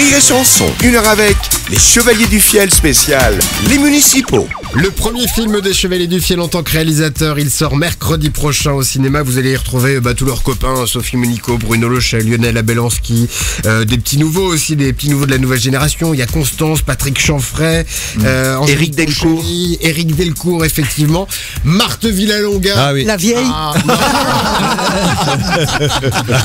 Rire et Chanson, 1 heure avec les Chevaliers du Fiel spécial, les municipaux. Le premier film des Chevaliers du Fiel en tant que réalisateur, il sort mercredi prochain au cinéma. Vous allez y retrouver tous leurs copains, Sophie Monico, Bruno Lochel, Lionel Abelanski, des petits nouveaux aussi, des petits nouveaux de la nouvelle génération. Il y a Constance, Patrick Chanfray, Éric Delcourt. Éric Delcourt, effectivement. Marthe Villalonga. Ah oui. La vieille.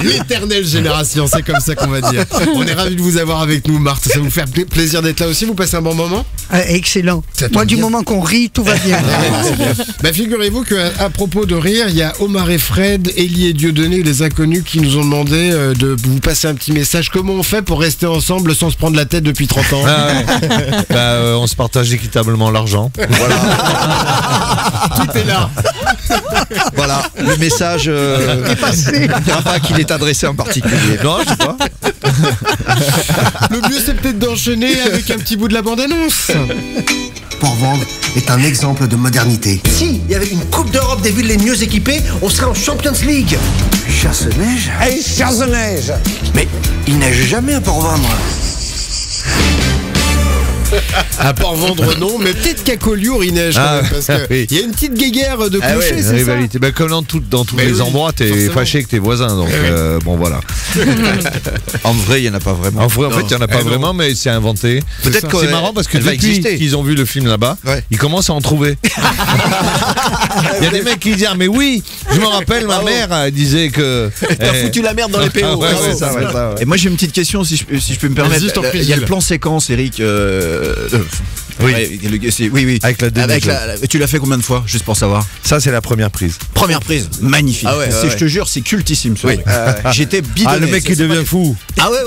L'éternelle génération, c'est comme ça qu'on va dire. On est ravis de vous avoir avec nous, Marthe. Ça vous fait plaisir d'être là aussi. Vous passez un bon moment? Excellent. Ça tombe Moi, du bien. moment qu'on rit, tout va bien. Figurez-vous qu'à propos de rire, il y a Omar et Fred, Élie et Dieudonné, les inconnus, qui nous ont demandé de vous passer un petit message. Comment on fait pour rester ensemble sans se prendre la tête depuis 30 ans? On se partage équitablement l'argent. Tout est là. Voilà, le message, Passé. pas qu'il est adressé en particulier. Non, je sais pas. Le mieux, c'est peut-être d'enchaîner avec un petit bout de la bande-annonce. Port-Vendre est un exemple de modernité. Si il y avait une Coupe d'Europe des villes les mieux équipées, on serait en Champions League. Chasse-neige. Hey, chasse-neige! Mais il neige jamais à Port-Vendre. À Port-Vendre, non, mais peut-être qu'à Collioure, il neige quand même, parce que oui. il y a une petite guéguerre de Ah clochers, ouais, c'est ça? rivalité. Comme dans tous Mais les oui, endroits, t'es forcément. fâché avec tes voisins. Donc, bon, voilà. En vrai, il n'y en a pas vraiment. En fait, il n'y en a pas non. vraiment, mais c'est inventé. Peut-être C'est marrant parce que elle va depuis exister. qu'ils ont vu le film là-bas, Ouais. ils commencent à en trouver. Il y a des mecs qui disent, mais oui, je me rappelle, ma mère elle disait que. T'as foutu la merde dans les PO. Ah ouais, Bravo. ouais, ça, ouais, ça, ouais. Et moi j'ai une petite question si je peux me permettre. Vas-y, je t'en prie, Il y a le Gilles. plan séquence, Eric. Oui. Oui. Avec la déneigeuse. Tu l'as fait combien de fois, juste pour savoir? Ça, c'est la première prise. Première prise, magnifique. Ah ouais, ouais, Je te jure, c'est cultissime. Ce Oui. truc. J'étais bidonné. Ah, le mec, il devient fou. Ah ouais,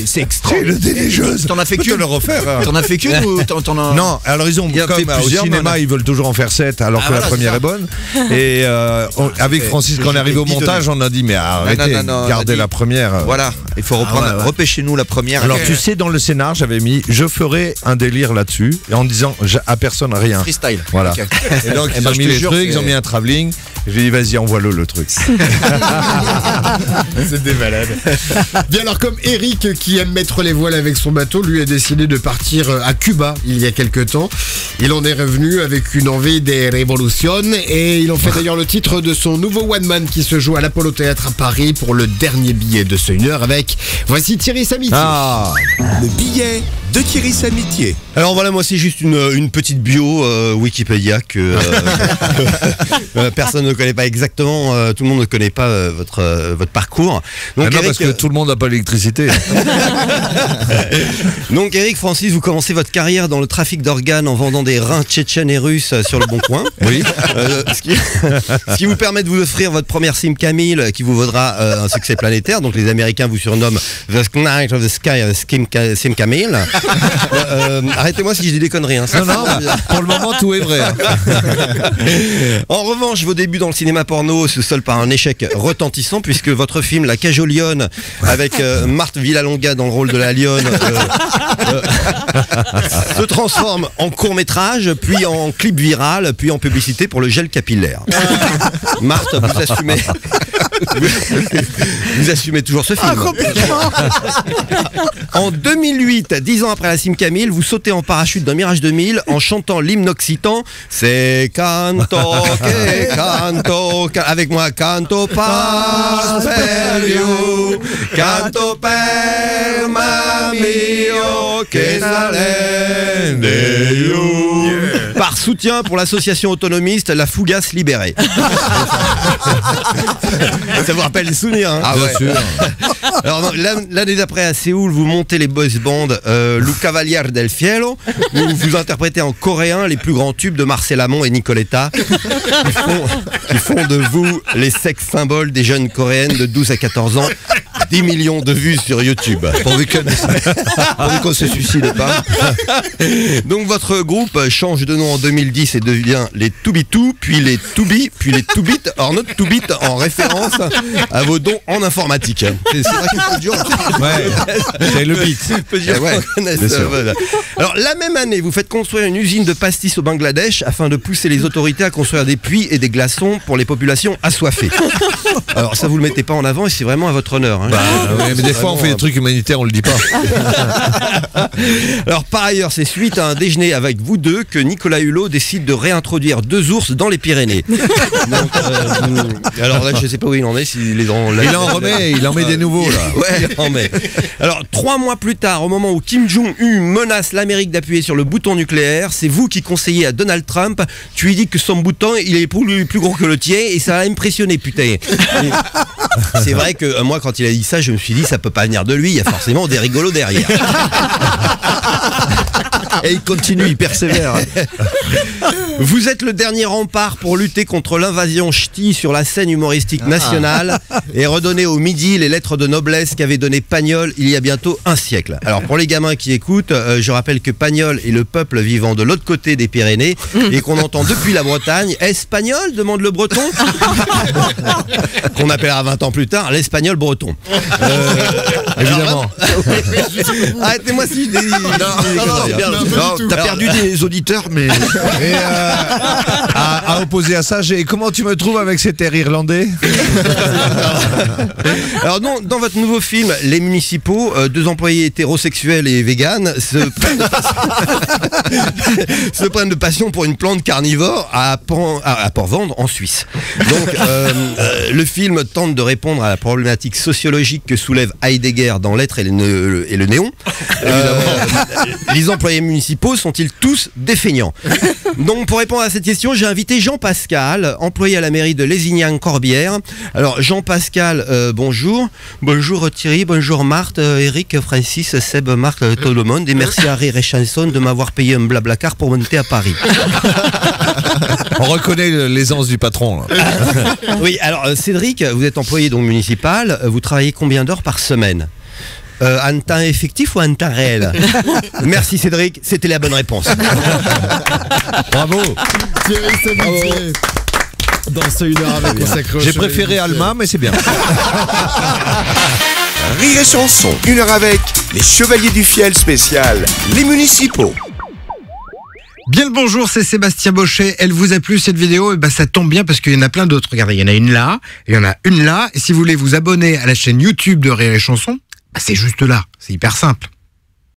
c'est extraordinaire. C'est le déneigeuse. T'en as fait Peut-être qu'une? le refaire. T'en as fait qu'une ou t'en as... Non, alors ils ont Il a comme fait au plusieurs, cinéma, mais on a- ils veulent toujours en faire 7 alors que voilà, la première c'est est bonne. Et avec Francis, quand on est arrivé au J'étais montage, on a dit mais arrêtez, non, gardez on a dit- la première. Voilà, il faut reprendre, ouais. repêchez-nous la première. Alors tu sais, dans le scénar, j'avais mis je ferai un délire là-dessus et en disant à personne rien. Freestyle. Voilà. Ok. Et donc ils ben, ont je mis te les jure, trucs, ils ont c'est- mis un travelling. J'ai dit vas-y, envoie-le truc. C'est des malades. Bien alors, comme Eric qui aime mettre les voiles avec son bateau, lui a décidé de partir à Cuba il y a quelques temps. Il en est revenu avec une envie de révolution et il en fait d'ailleurs le titre de son nouveau one man qui se joue à l'Apollo Théâtre à Paris pour le dernier billet de ce 1 heure avec. Voici Thierry Samitier. Ah, Le billet de Thierry Samitier. Alors voilà, moi c'est juste une petite bio Wikipédia que personne ne connaît pas exactement, tout le monde ne connaît pas votre parcours. Donc, non, Eric, parce que tout le monde n'a pas l'électricité. donc Eric Francis, vous commencez votre carrière dans le trafic d'organes en vendant des reins tchétchènes et russes sur le Bon Coin. Oui. Ce qui vous permet de vous offrir votre première Sim Camille qui vous vaudra un succès planétaire. Donc les Américains vous surnomment The Knight of the Sky Sim Camille. Arrêtez-moi si je dis des conneries. Hein. Non, pour le moment, tout est vrai. En revanche, vos débuts dans le cinéma porno se soldent par un échec retentissant puisque votre film La Cage aux Lionnes avec Marthe Villalonga dans le rôle de la lionne se transforme en court-métrage, puis en clip viral, puis en publicité pour le gel capillaire. Marthe, vous assumez toujours ce film. Ah, complètement. En 2008, 10 ans après la Sim Camille, vous sautez en parachute d'un Mirage 2000 en chantant l'hymne occitan. C'est canto que canto, avec moi canto pas per you, canto per mio que salen de you. Par soutien pour l'association autonomiste La Fougasse Libérée. Ça vous rappelle des souvenirs, hein? Ah ouais. Bien sûr. Alors non, l'année d'après à Séoul, vous montez les boys band Lu Cavalier del Cielo, où vous interprétez en coréen les plus grands tubes de Marcel Amont et Nicoletta, qui font de vous les sex symboles des jeunes coréennes de 12 à 14 ans. 10 millions de vues sur YouTube. Pourvu qu'on se suicide pas. Donc votre groupe change de nom en 2010 et devient les Toubitou, puis les Toubi, puis les Toubit, or not Toubit, en référence à vos dons en informatique. C'est vrai que c'est dur. Ouais, c'est le beat. Peu de gens connaissent, voilà. Alors la même année, vous faites construire une usine de pastis au Bangladesh afin de pousser les autorités à construire des puits et des glaçons pour les populations assoiffées. Alors ça vous le mettez pas en avant et c'est vraiment à votre honneur. Hein. Ouais, mais des fois on fait des trucs humanitaires, on le dit pas. Alors par ailleurs, c'est suite à un déjeuner avec vous deux que Nicolas Hulot décide de réintroduire 2 ours dans les Pyrénées. Donc, alors là, je sais pas où il en est, s'il est dans la... Il en remet, il en met des nouveaux là. Ouais, il en met. Alors 3 mois plus tard, au moment où Kim Jong-un menace l'Amérique d'appuyer sur le bouton nucléaire, c'est vous qui conseillez à Donald Trump, tu lui dis que son bouton il est plus gros que le tien et ça l'a impressionné, putain. C'est vrai que moi quand il a dit ça, je me suis dit ça peut pas venir de lui, il y a forcément des rigolos derrière. Et il continue, il persévère. Vous êtes le dernier rempart pour lutter contre l'invasion ch'ti sur la scène humoristique nationale et redonner au Midi les lettres de noblesse qu'avait donné Pagnol il y a bientôt un siècle. Alors pour les gamins qui écoutent, je rappelle que Pagnol est le peuple vivant de l'autre côté des Pyrénées et qu'on entend depuis la Bretagne. Espagnol, demande le breton. Qu'on appellera 20 ans plus tard l'espagnol breton. Évidemment. Arrêtez-moi si je dis... Non, t'as perdu des auditeurs, mais... Et à opposer à ça, comment tu me trouves avec cet air irlandais? Alors dans votre nouveau film Les Municipaux, 2 employés hétérosexuels et véganes se prennent de passion pour une plante carnivore à Port-Vendre en Suisse. Donc le film tente de répondre à la problématique sociologique que soulève Heidegger dans L'être et le néon. Les employés municipaux sont-ils tous des feignants? Donc pour répondre à cette question, j'ai invité Jean Pascal, employé à la mairie de Lézignan-Corbière. Alors Jean Pascal, bonjour. Bonjour Thierry, bonjour Marthe, Eric, Francis, Seb, Marc, tout le monde. Et merci à Rire et Chanson de m'avoir payé un blablacar pour monter à Paris. On reconnaît l'aisance du patron là. Oui, alors Cédric, vous êtes employé donc municipal, vous travaillez combien d'heures par semaine? En temps effectif ou en temps réel? Merci Cédric, c'était la bonne réponse. Bravo. Thierry Sabatier. Dans ce 1 heure avec consacré. J'ai préféré Alma, mais c'est bien. Rire et Chanson, 1 heure avec les Chevaliers du Fiel spécial, les municipaux. Bien le bonjour, c'est Sébastien Bochet. Elle vous a plu cette vidéo? Et ça tombe bien parce qu'il y en a plein d'autres. Regardez, il y en a une là, et il y en a une là. Et si vous voulez vous abonner à la chaîne YouTube de Rire et Chanson, c'est juste là. C'est hyper simple.